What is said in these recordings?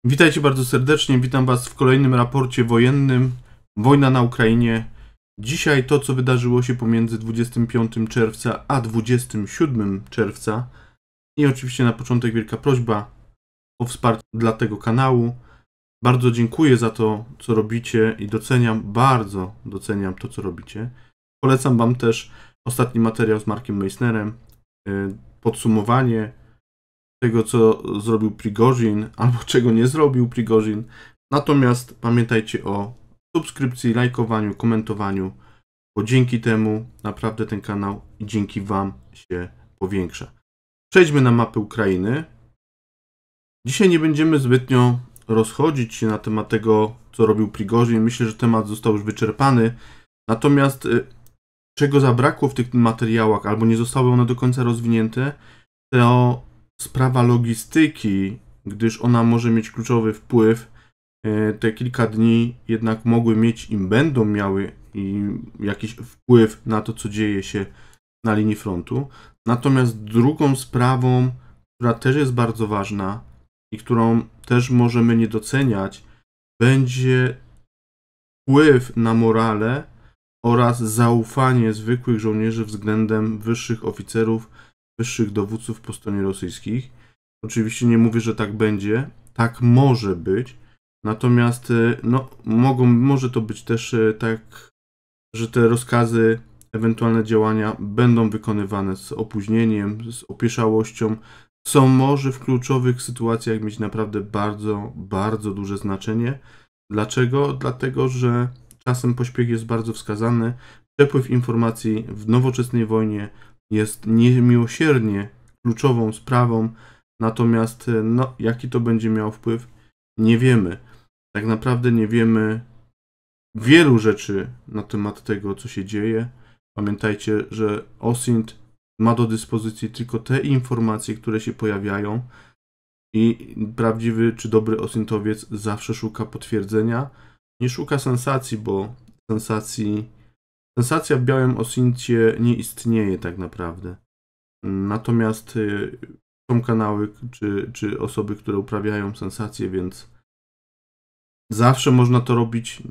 Witajcie bardzo serdecznie, witam Was w kolejnym raporcie wojennym. Wojna na Ukrainie. Dzisiaj to, co wydarzyło się pomiędzy 25 czerwca a 27 czerwca. I oczywiście na początek wielka prośba o wsparcie dla tego kanału. Bardzo dziękuję za to, co robicie i bardzo doceniam to, co robicie. Polecam Wam też ostatni materiał z Markiem Meissnerem. Podsumowanie tego, co zrobił Prigorzin, albo czego nie zrobił Prigorzin. Natomiast pamiętajcie o subskrypcji, lajkowaniu, komentowaniu, bo dzięki temu naprawdę ten kanał i dzięki Wam się powiększa. Przejdźmy na mapę Ukrainy. Dzisiaj nie będziemy zbytnio rozchodzić się na temat tego, co robił Prigorzin. Myślę, że temat został już wyczerpany. Natomiast czego zabrakło w tych materiałach, albo nie zostały one do końca rozwinięte, to sprawa logistyki, gdyż ona może mieć kluczowy wpływ. Te kilka dni jednak mogły mieć i będą miały jakiś wpływ na to, co dzieje się na linii frontu. Natomiast drugą sprawą, która też jest bardzo ważna i którą też możemy nie doceniać, będzie wpływ na morale oraz zaufanie zwykłych żołnierzy względem wyższych oficerów, wyższych dowódców po stronie rosyjskich. Oczywiście nie mówię, że tak będzie, tak może być, natomiast może to być też tak, że te rozkazy, ewentualne działania będą wykonywane z opóźnieniem, z opieszałością, co może w kluczowych sytuacjach mieć naprawdę bardzo duże znaczenie. Dlaczego? Dlatego, że czasem pośpiech jest bardzo wskazany. Przepływ informacji w nowoczesnej wojnie jest niemiłosiernie kluczową sprawą, natomiast jaki to będzie miało wpływ, nie wiemy. Tak naprawdę nie wiemy wielu rzeczy na temat tego, co się dzieje. Pamiętajcie, że OSINT ma do dyspozycji tylko te informacje, które się pojawiają i prawdziwy czy dobry osintowiec zawsze szuka potwierdzenia. Nie szuka sensacji, bo sensacja w białym osincie nie istnieje tak naprawdę. Natomiast są kanały czy osoby, które uprawiają sensację, więc zawsze można to robić,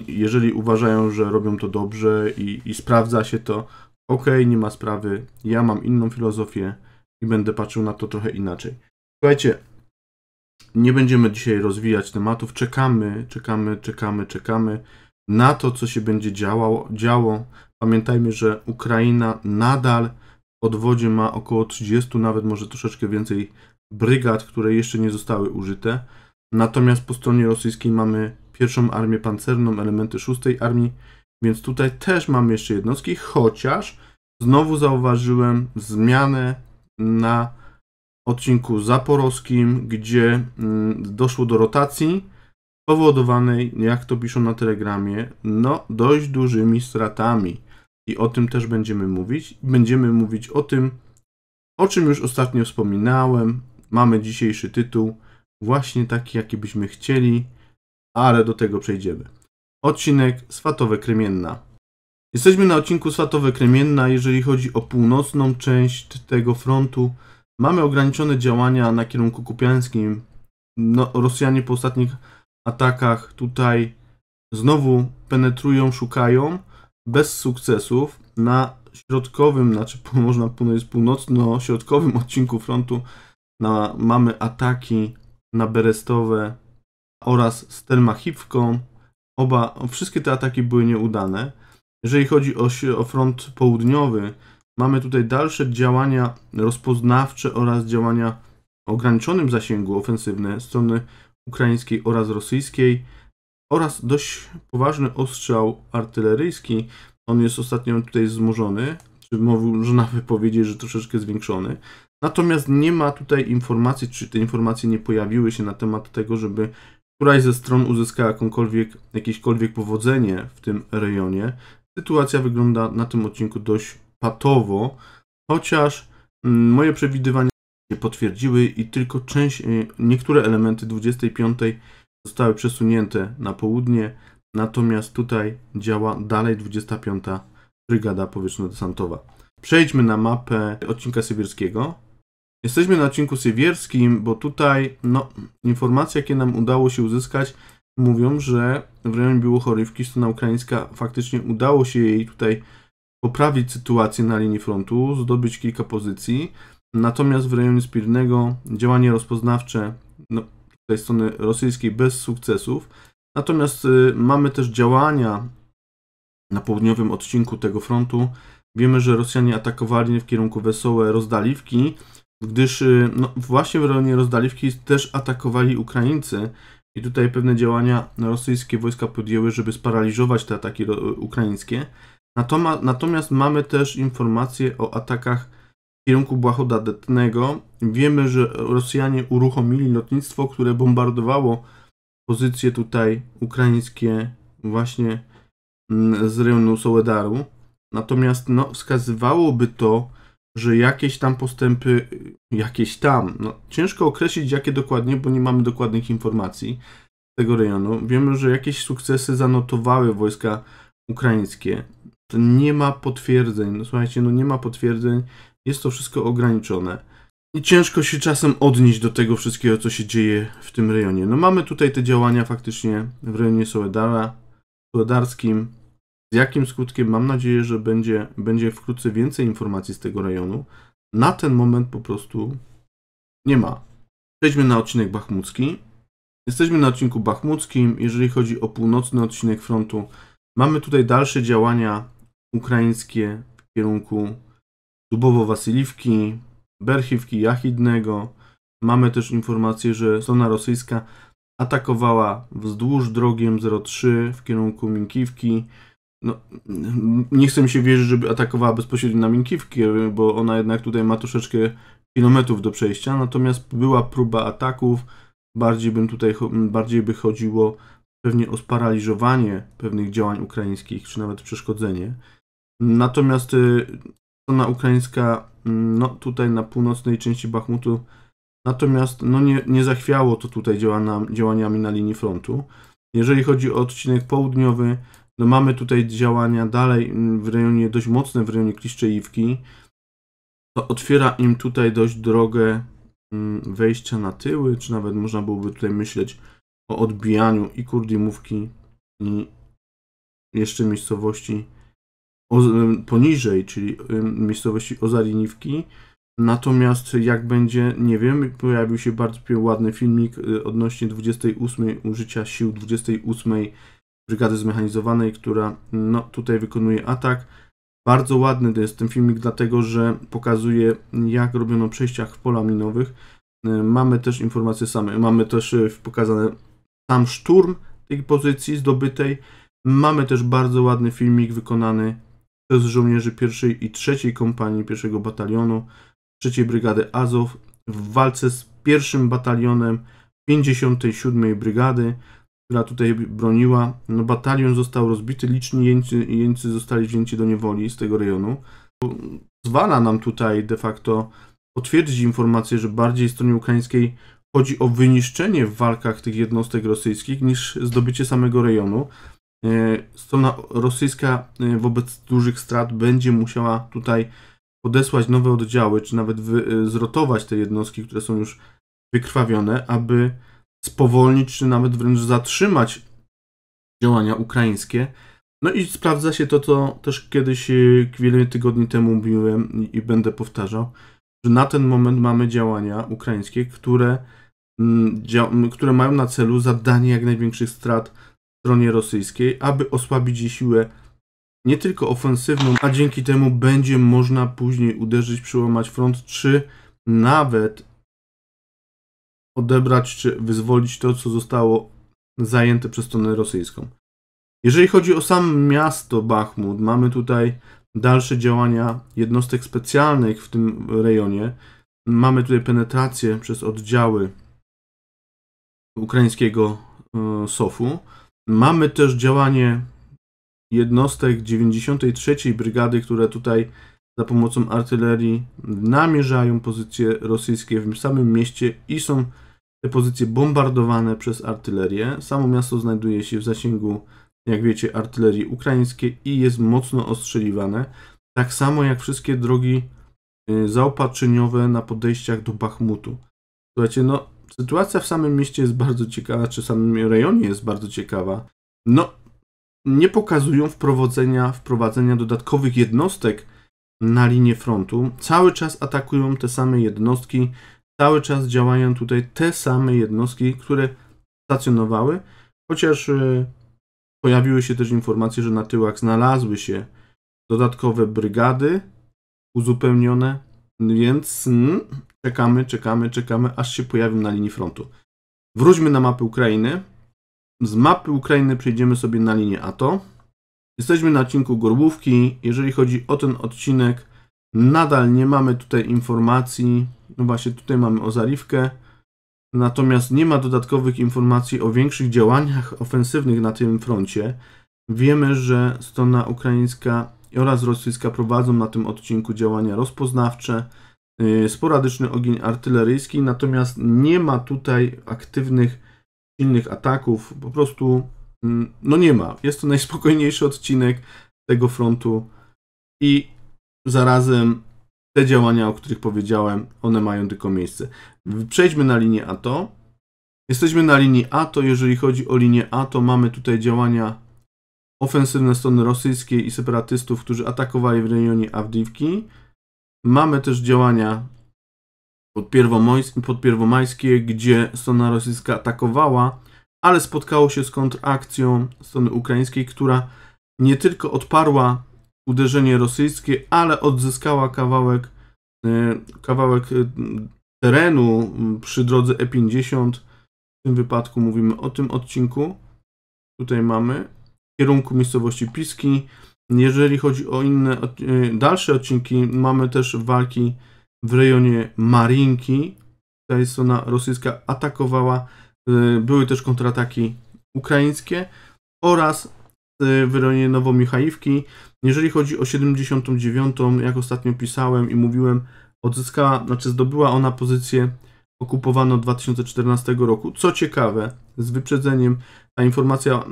jeżeli uważają, że robią to dobrze i sprawdza się to. Ok, nie ma sprawy, ja mam inną filozofię i będę patrzył na to trochę inaczej. Słuchajcie, nie będziemy dzisiaj rozwijać tematów, czekamy na to, co się będzie działo. Pamiętajmy, że Ukraina nadal w odwodzie ma około 30, nawet może troszeczkę więcej brygad, które jeszcze nie zostały użyte. Natomiast po stronie rosyjskiej mamy pierwszą armię pancerną, elementy 6 armii, więc tutaj też mamy jeszcze jednostki, chociaż znowu zauważyłem zmianę na odcinku zaporowskim, gdzie doszło do rotacji spowodowanej, jak to piszą na Telegramie, dość dużymi stratami. I o tym też będziemy mówić. Będziemy mówić o tym, o czym już ostatnio wspominałem. Mamy dzisiejszy tytuł, właśnie taki, jaki byśmy chcieli, ale do tego przejdziemy. Odcinek Swatowe Kremienna. Jesteśmy na odcinku Swatowe Kremienna. Jeżeli chodzi o północną część tego frontu, mamy ograniczone działania na kierunku kupiańskim. Rosjanie po ostatnich atakach tutaj znowu penetrują, szukają, bez sukcesów. Na środkowym, można powiedzieć północno-środkowym odcinku frontu mamy ataki na Berestowe oraz Stelmachivką. Wszystkie te ataki były nieudane. Jeżeli chodzi o front południowy, mamy tutaj dalsze działania rozpoznawcze oraz działania o ograniczonym zasięgu ofensywne strony ukraińskiej oraz rosyjskiej oraz dość poważny ostrzał artyleryjski. On jest ostatnio tutaj wzmożony, czy można by powiedzieć, że troszeczkę zwiększony. Natomiast nie ma tutaj informacji, czy te informacje nie pojawiły się na temat tego, żeby któraś ze stron uzyskała jakiekolwiek powodzenie w tym rejonie. Sytuacja wygląda na tym odcinku dość patowo, chociaż moje przewidywania się potwierdziły i tylko niektóre elementy 25 zostały przesunięte na południe, natomiast tutaj działa dalej 25 Brygada Powietrzno-Desantowa. Przejdźmy na mapę odcinka sybirskiego. Jesteśmy na odcinku siewierskim, bo tutaj informacje, jakie nam udało się uzyskać, mówią, że w rejonie Biłochorywki strona ukraińska faktycznie udało się jej tutaj poprawić sytuację na linii frontu, zdobyć kilka pozycji. Natomiast w rejonie Spirnego działanie rozpoznawcze tej strony rosyjskiej bez sukcesów. Natomiast mamy też działania na południowym odcinku tego frontu. Wiemy, że Rosjanie atakowali w kierunku Wesołe Rozdaliwki, gdyż właśnie w rejonie Rozdaliwki też atakowali Ukraińcy i tutaj pewne działania rosyjskie wojska podjęły, żeby sparaliżować te ataki ukraińskie. Natomiast mamy też informacje o atakach w kierunku Błahodatnego. Wiemy, że Rosjanie uruchomili lotnictwo, które bombardowało pozycje tutaj ukraińskie właśnie z rejonu Sołedaru. Natomiast wskazywałoby to, że jakieś tam postępy, ciężko określić jakie dokładnie, bo nie mamy dokładnych informacji z tego rejonu. Wiemy, że jakieś sukcesy zanotowały wojska ukraińskie. To nie ma potwierdzeń. Słuchajcie, nie ma potwierdzeń. Jest to wszystko ograniczone. I ciężko się czasem odnieść do tego wszystkiego, co się dzieje w tym rejonie. Mamy tutaj te działania faktycznie w rejonie sołedarskim. Z jakim skutkiem? Mam nadzieję, że będzie wkrótce więcej informacji z tego rejonu. Na ten moment po prostu nie ma. Przejdźmy na odcinek bachmucki. Jesteśmy na odcinku bachmuckim. Jeżeli chodzi o północny odcinek frontu, mamy tutaj dalsze działania ukraińskie w kierunku Dubowo-Wasyliwki, Berchiwki, Jachidnego. Mamy też informację, że strona rosyjska atakowała wzdłuż drogi M03 w kierunku Minkiwki. Nie chcę mi się wierzyć, żeby atakowała bezpośrednio na Minkiwkę, bo ona jednak tutaj ma troszeczkę kilometrów do przejścia, natomiast była próba ataków, bardziej by chodziło pewnie o sparaliżowanie pewnych działań ukraińskich, czy nawet przeszkodzenie. Natomiast strona ukraińska, tutaj na północnej części Bachmutu, natomiast nie zachwiało to tutaj działaniami na linii frontu. Jeżeli chodzi o odcinek południowy, mamy tutaj działania dalej w rejonie, dość mocne w rejonie Kliszczejówki. To otwiera im tutaj dość drogę wejścia na tyły, czy nawet można byłoby tutaj myśleć o odbijaniu i Kurdimówki, i jeszcze miejscowości poniżej, czyli miejscowości Ozariniwki. Natomiast jak będzie, nie wiem, pojawił się bardzo ładny filmik odnośnie 28 użycia sił 28 Brygady Zmechanizowanej, która tutaj wykonuje atak. Bardzo ładny to jest ten filmik, dlatego że pokazuje, jak robiono przejściach w pola minowych. Mamy też informacje mamy też pokazane sam szturm tej pozycji zdobytej. Mamy też bardzo ładny filmik wykonany przez żołnierzy 1. i 3. kompanii 1. batalionu 3. brygady Azow w walce z 1. batalionem 57. brygady, która tutaj broniła. Batalion został rozbity, liczni jeńcy zostali wzięci do niewoli z tego rejonu. Pozwala nam tutaj de facto potwierdzić informację, że bardziej stronie ukraińskiej chodzi o wyniszczenie w walkach tych jednostek rosyjskich niż zdobycie samego rejonu. Strona rosyjska wobec dużych strat będzie musiała tutaj podesłać nowe oddziały, czy nawet zrotować te jednostki, które są już wykrwawione, aby spowolnić, czy nawet wręcz zatrzymać działania ukraińskie. I sprawdza się to, co też kiedyś wiele tygodni temu mówiłem i będę powtarzał, że na ten moment mamy działania ukraińskie, które mają na celu zadanie jak największych strat stronie rosyjskiej, aby osłabić jej siłę nie tylko ofensywną, a dzięki temu będzie można później uderzyć, przełamać front, czy nawet odebrać, czy wyzwolić to, co zostało zajęte przez stronę rosyjską. Jeżeli chodzi o sam miasto Bachmut, mamy tutaj dalsze działania jednostek specjalnych w tym rejonie. Mamy tutaj penetrację przez oddziały ukraińskiego SOF-u. Mamy też działanie jednostek 93. brygady, które tutaj za pomocą artylerii namierzają pozycje rosyjskie w samym mieście i są te pozycje bombardowane przez artylerię. Samo miasto znajduje się w zasięgu, jak wiecie, artylerii ukraińskiej i jest mocno ostrzeliwane. Tak samo jak wszystkie drogi zaopatrzeniowe na podejściach do Bachmutu. Słuchajcie, no sytuacja w samym mieście jest bardzo ciekawa, czy w samym rejonie jest bardzo ciekawa. No, nie pokazują wprowadzenia dodatkowych jednostek na linię frontu. Cały czas atakują te same jednostki, cały czas działają tutaj te same jednostki, które stacjonowały, chociaż pojawiły się też informacje, że na tyłach znalazły się dodatkowe brygady uzupełnione, więc czekamy, aż się pojawią na linii frontu. Wróćmy na mapę Ukrainy. Z mapy Ukrainy przejdziemy sobie na linię ATO. Jesteśmy na odcinku Gorbówki. Jeżeli chodzi o ten odcinek, nadal nie mamy tutaj informacji. No właśnie, tutaj mamy Ozarivkę. Natomiast nie ma dodatkowych informacji o większych działaniach ofensywnych na tym froncie. Wiemy, że strona ukraińska oraz rosyjska prowadzą na tym odcinku działania rozpoznawcze, sporadyczny ogień artyleryjski, natomiast nie ma tutaj aktywnych, silnych ataków, po prostu no nie ma. Jest to najspokojniejszy odcinek tego frontu i zarazem te działania, o których powiedziałem, one mają tylko miejsce. Przejdźmy na linię ATO. Jesteśmy na linii ATO. Jeżeli chodzi o linię ATO, mamy tutaj działania ofensywne strony rosyjskiej i separatystów, którzy atakowali w rejonie Awdiwki. Mamy też działania podpierwomajskie, gdzie strona rosyjska atakowała, ale spotkało się z kontrakcją strony ukraińskiej, która nie tylko odparła uderzenie rosyjskie, ale odzyskała kawałek terenu przy drodze E50. W tym wypadku mówimy o tym odcinku. Tutaj mamy w kierunku miejscowości Piski. Jeżeli chodzi o inne dalsze odcinki, mamy też walki w rejonie Marinki. Tutaj strona rosyjska atakowała. Były też kontrataki ukraińskie oraz w rejonie Nowomichajówki. Jeżeli chodzi o 79, jak ostatnio pisałem i mówiłem, zdobyła ona pozycję okupowaną od 2014 roku. Co ciekawe, z wyprzedzeniem ta informacja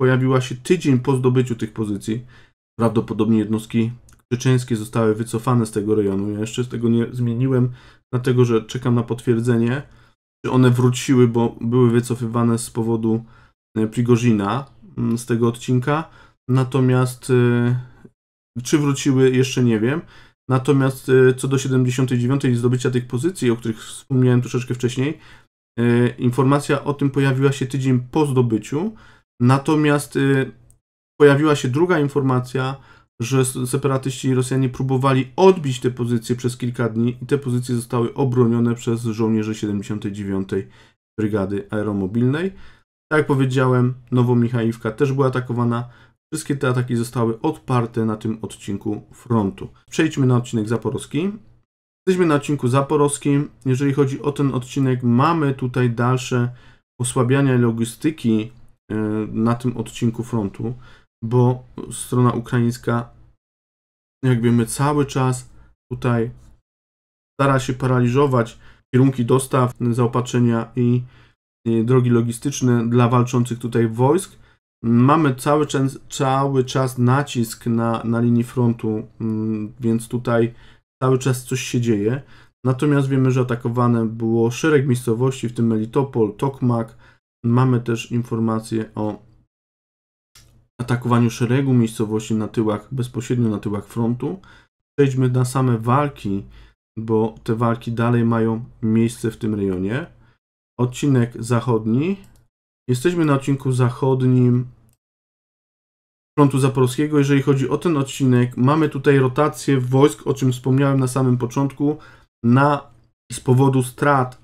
pojawiła się tydzień po zdobyciu tych pozycji. Prawdopodobnie jednostki czeczeńskie zostały wycofane z tego rejonu. Ja jeszcze tego nie zmieniłem, dlatego że czekam na potwierdzenie, czy one wróciły, bo były wycofywane z powodu Prigozina z tego odcinka. Natomiast czy wróciły, jeszcze nie wiem. Natomiast co do 79 i zdobycia tych pozycji, o których wspomniałem troszeczkę wcześniej, informacja o tym pojawiła się tydzień po zdobyciu. Natomiast pojawiła się druga informacja, że separatyści i Rosjanie próbowali odbić te pozycje przez kilka dni i te pozycje zostały obronione przez żołnierzy 79 Brygady Aeromobilnej. Tak jak powiedziałem, Nowomichajówka też była atakowana. Wszystkie te ataki zostały odparte na tym odcinku frontu. Przejdźmy na odcinek zaporowski. Jesteśmy na odcinku zaporowskim. Jeżeli chodzi o ten odcinek, mamy tutaj dalsze osłabiania logistyki na tym odcinku frontu, bo strona ukraińska, jak wiemy, cały czas tutaj stara się paraliżować kierunki dostaw, zaopatrzenia i drogi logistyczne dla walczących tutaj wojsk. Mamy cały czas nacisk na linii frontu, więc tutaj cały czas coś się dzieje. Natomiast wiemy, że atakowane było szereg miejscowości, w tym Melitopol, Tokmak. Mamy też informacje o atakowaniu szeregu miejscowości na tyłach, bezpośrednio na tyłach frontu. Przejdźmy na same walki, bo te walki dalej mają miejsce w tym rejonie. Odcinek zachodni. Jesteśmy na odcinku zachodnim frontu zaporowskiego. Jeżeli chodzi o ten odcinek, mamy tutaj rotację wojsk, o czym wspomniałem na samym początku. Z powodu strat,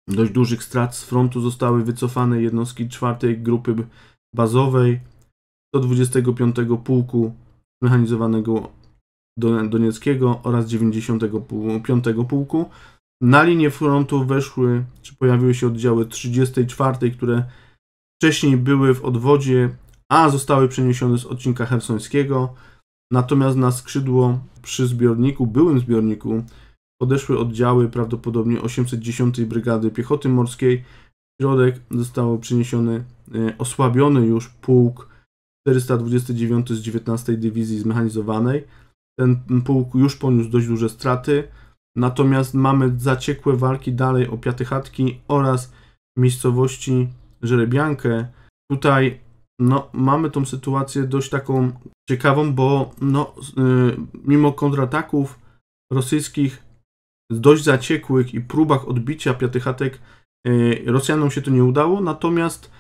dość dużych strat z frontu, zostały wycofane jednostki 4. Grupy Bazowej 125 Pułku Mechanizowanego Donieckiego oraz 95 Pułku. Na linię frontu weszły, czy pojawiły się oddziały 34, które wcześniej były w odwodzie, a zostały przeniesione z odcinka chersońskiego. Natomiast na skrzydło przy byłym zbiorniku, podeszły oddziały prawdopodobnie 810 Brygady Piechoty Morskiej. W środek został przeniesiony osłabiony już pułk 429 z 19 Dywizji Zmechanizowanej. ten pułk już poniósł dość duże straty. Natomiast mamy zaciekłe walki dalej o Piatychatki oraz miejscowości Żerebiankę. Tutaj mamy tą sytuację dość taką ciekawą, bo mimo kontrataków rosyjskich dość zaciekłych i próbach odbicia Piatychatek Rosjanom się to nie udało, natomiast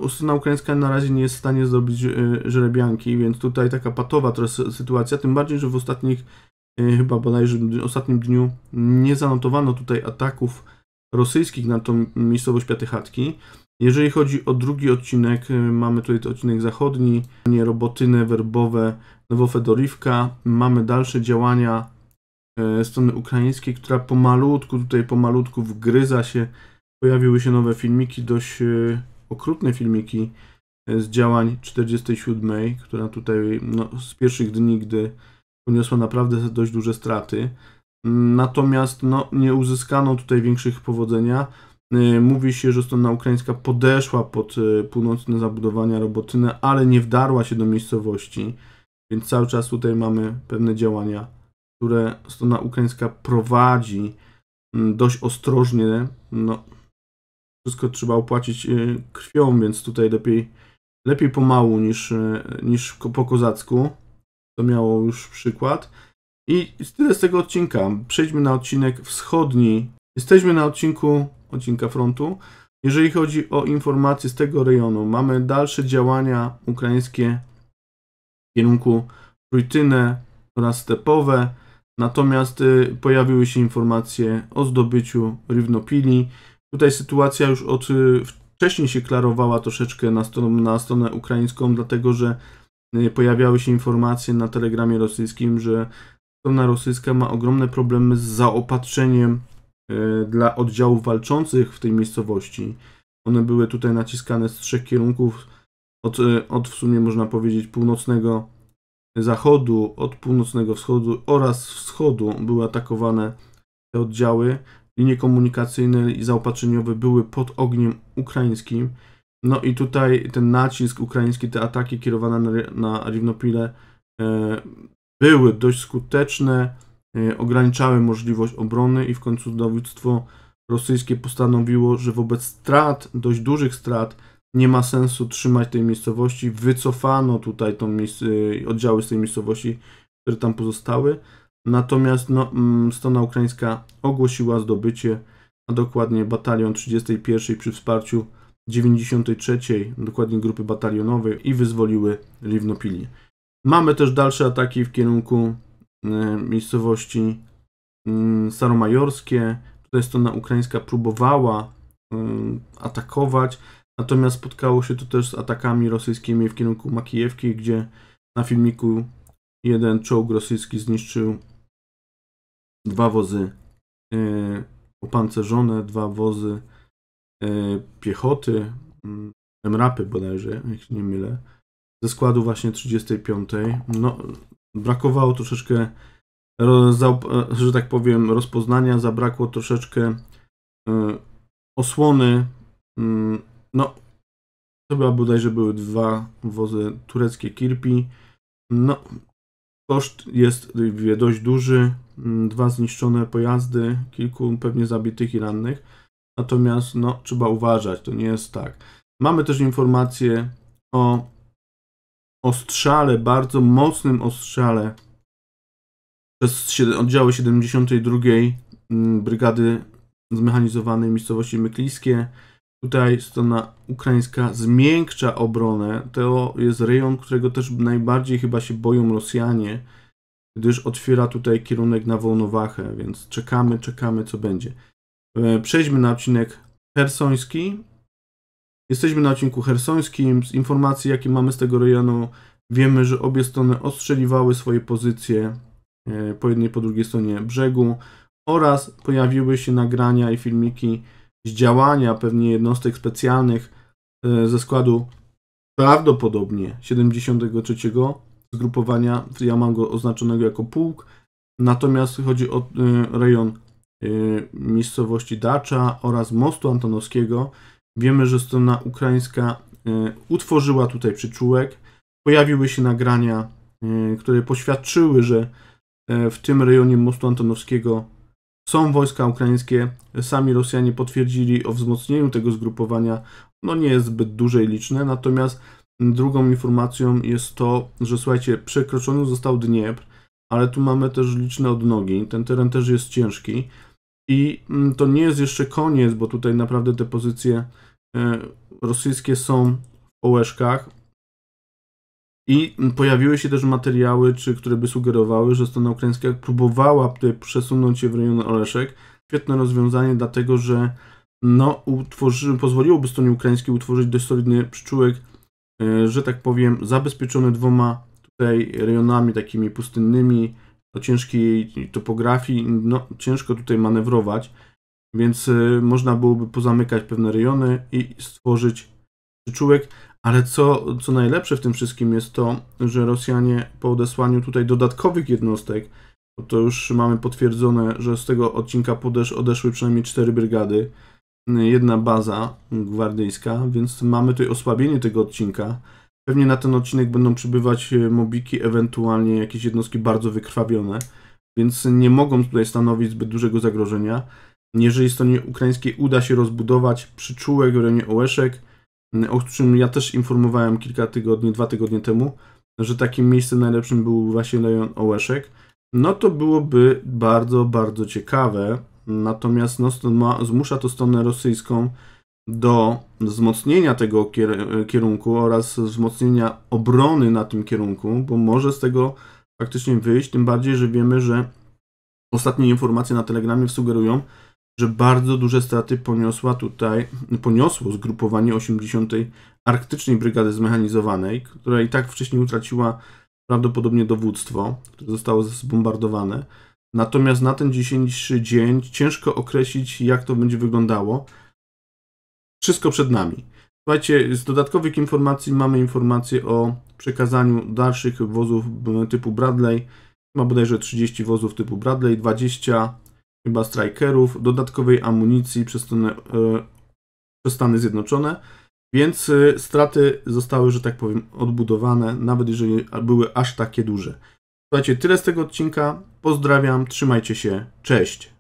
strona ukraińska na razie nie jest w stanie zdobyć Żerebianki, więc tutaj taka patowa trochę sytuacja, tym bardziej, że w ostatnich chyba bodajże w ostatnim dniu nie zanotowano tutaj ataków rosyjskich na tą miejscowość Piatychatki. Jeżeli chodzi o drugi odcinek, mamy tutaj odcinek zachodni, Robotynę, Werbowe, Nowofedorivka. Mamy dalsze działania strony ukraińskiej, która pomalutku wgryza się. Pojawiły się nowe filmiki, dość okrutne filmiki z działań 47, która tutaj z pierwszych dni, gdy poniosła naprawdę dość duże straty. Natomiast nie uzyskano tutaj większych powodzenia. Mówi się, że strona ukraińska podeszła pod północne zabudowania Robotynę, ale nie wdarła się do miejscowości. Więc cały czas tutaj mamy pewne działania, które strona ukraińska prowadzi dość ostrożnie. Wszystko trzeba opłacić krwią, więc tutaj lepiej pomału niż po kozacku. To miało już przykład. I tyle z tego odcinka. Przejdźmy na odcinek wschodni. Jesteśmy na odcinka frontu. Jeżeli chodzi o informacje z tego rejonu, mamy dalsze działania ukraińskie w kierunku Trójtynę oraz Stepowe. Natomiast pojawiły się informacje o zdobyciu Riwnopili. Tutaj sytuacja już wcześniej się klarowała troszeczkę na stronę ukraińską, dlatego że pojawiały się informacje na telegramie rosyjskim, że strona rosyjska ma ogromne problemy z zaopatrzeniem dla oddziałów walczących w tej miejscowości. One były tutaj naciskane z 3 kierunków, od w sumie można powiedzieć północnego zachodu, od północnego wschodu oraz wschodu były atakowane te oddziały. Linie komunikacyjne i zaopatrzeniowe były pod ogniem ukraińskim. I tutaj ten nacisk ukraiński, te ataki kierowane na Riwnopilę były dość skuteczne, ograniczały możliwość obrony i w końcu dowództwo rosyjskie postanowiło, że wobec dość dużych strat, nie ma sensu trzymać tej miejscowości. Wycofano tutaj oddziały z tej miejscowości, które tam pozostały. Natomiast strona ukraińska ogłosiła zdobycie, a dokładnie batalion 31 przy wsparciu 93, dokładnie grupy batalionowej, i wyzwoliły Riwnopilię. Mamy też dalsze ataki w kierunku miejscowości Staromajorskie. Tutaj strona ukraińska próbowała atakować, natomiast spotkało się to też z atakami rosyjskimi w kierunku Makijewki, gdzie na filmiku jeden czołg rosyjski zniszczył 2 wozy opancerzone, 2 wozy piechoty, MRAP-y bodajże, jak się nie mylę, ze składu właśnie 35. Brakowało troszeczkę, że tak powiem, rozpoznania, zabrakło troszeczkę osłony. To chyba bodajże były 2 wozy tureckie Kirpi. Koszt jest dość duży, 2 zniszczone pojazdy, kilku pewnie zabitych i rannych. Natomiast trzeba uważać, to nie jest tak. Mamy też informacje o ostrzale, bardzo mocnym ostrzale przez oddziały 72 Brygady Zmechanizowanej miejscowości Myklijskie. Tutaj strona ukraińska zmiękcza obronę. To jest rejon, którego też najbardziej chyba się boją Rosjanie, gdyż otwiera tutaj kierunek na Wołnowachę, więc czekamy co będzie. Przejdźmy na odcinek chersoński. Jesteśmy na odcinku chersońskim. Z informacji, jakie mamy z tego rejonu, wiemy, że obie strony ostrzeliwały swoje pozycje po jednej, po drugiej stronie brzegu oraz pojawiły się nagrania i filmiki z działania pewnie jednostek specjalnych ze składu prawdopodobnie 73 zgrupowania. Ja mam go oznaczonego jako pułk. Natomiast chodzi o rejon miejscowości Dacza oraz mostu Antonowskiego. Wiemy, że strona ukraińska utworzyła tutaj przyczółek. Pojawiły się nagrania, które poświadczyły, że w tym rejonie mostu Antonowskiego są wojska ukraińskie. Sami Rosjanie potwierdzili o wzmocnieniu tego zgrupowania. No nie jest zbyt duże i liczne, natomiast drugą informacją jest to, że słuchajcie, przekroczony został Dniepr, ale tu mamy też liczne odnogi. Ten teren też jest ciężki i to nie jest jeszcze koniec, bo tutaj naprawdę te pozycje rosyjskie są w Ołeszkach. I pojawiły się też materiały, które by sugerowały, że strona ukraińska próbowała przesunąć się w rejon Oleszek. Świetne rozwiązanie, dlatego że pozwoliłoby stronie ukraińskiej utworzyć dość solidny przyczółek, że tak powiem, zabezpieczony 2 tutaj rejonami takimi pustynnymi, o ciężkiej topografii, ciężko tutaj manewrować, więc można byłoby pozamykać pewne rejony i stworzyć przyczółek. Ale co najlepsze w tym wszystkim jest to, że Rosjanie po odesłaniu tutaj dodatkowych jednostek, bo to już mamy potwierdzone, że z tego odcinka odeszły przynajmniej 4 brygady, 1 baza gwardyjska, więc mamy tutaj osłabienie tego odcinka. Pewnie na ten odcinek będą przybywać mobiki, ewentualnie jakieś jednostki bardzo wykrwawione, więc nie mogą tutaj stanowić zbyt dużego zagrożenia. Jeżeli stronie ukraińskiej uda się rozbudować przyczółek w rejonie Ołeszek, o czym ja też informowałem 2 tygodnie temu, że takim miejscem najlepszym był właśnie rejon Ołeszek, no to byłoby bardzo, bardzo ciekawe. Natomiast zmusza to stronę rosyjską do wzmocnienia tego kierunku oraz wzmocnienia obrony na tym kierunku, bo może z tego faktycznie wyjść, tym bardziej, że wiemy, że ostatnie informacje na Telegramie sugerują, że bardzo duże straty poniosło zgrupowanie 80. Arktycznej Brygady Zmechanizowanej, która i tak wcześniej utraciła prawdopodobnie dowództwo, które zostało zbombardowane. Natomiast na ten dzisiejszy dzień ciężko określić, jak to będzie wyglądało. Wszystko przed nami. Słuchajcie, z dodatkowych informacji mamy informację o przekazaniu dalszych wozów typu Bradley. Ma bodajże 30 wozów typu Bradley, 20 chyba Strikerów, dodatkowej amunicji przez Stany Zjednoczone, więc straty zostały, że tak powiem, odbudowane, nawet jeżeli były aż takie duże. Słuchajcie, tyle z tego odcinka. Pozdrawiam, trzymajcie się, cześć!